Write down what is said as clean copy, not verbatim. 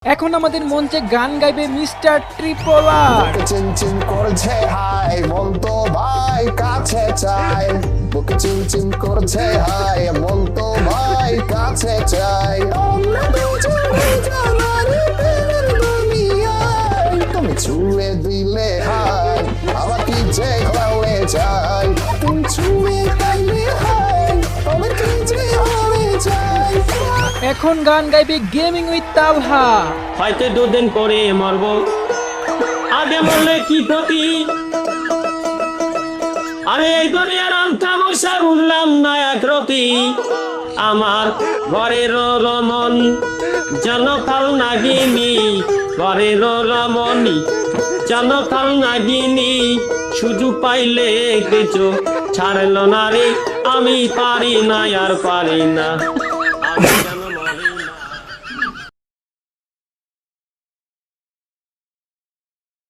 এখন আমাদের মঞ্চে গান গাইবে মিস্টার ট্রিপলার। চিনচিন করছে হাই মন তো ভাই কাছে চাই, বুকে চিনচিন করছে হাই মন তো ভাই কাছে চাই। তুমি ছুঁয়ে দিলে হাই আমার কি যে হয়ে যায়, তুমি ছুঁয়ে দিলে হাই আমার কি যে হয়ে যায়। এখন গান গাইবে গেমিং উইথ তালহা। হয়তো দুদিন পরে মরবো, আগে মরলে কি ক্ষতি। আমি এই দুনিয়ার তামাশা বুঝলাম না একরতি। আমার ঘরের রমন জনকাল নাগিনী, ঘরের রমণী জনকাল নাগিনী। সুযোগ পাইলে কিছু ছাড়লো না রে, আমি পারি না আর পারি না। আমি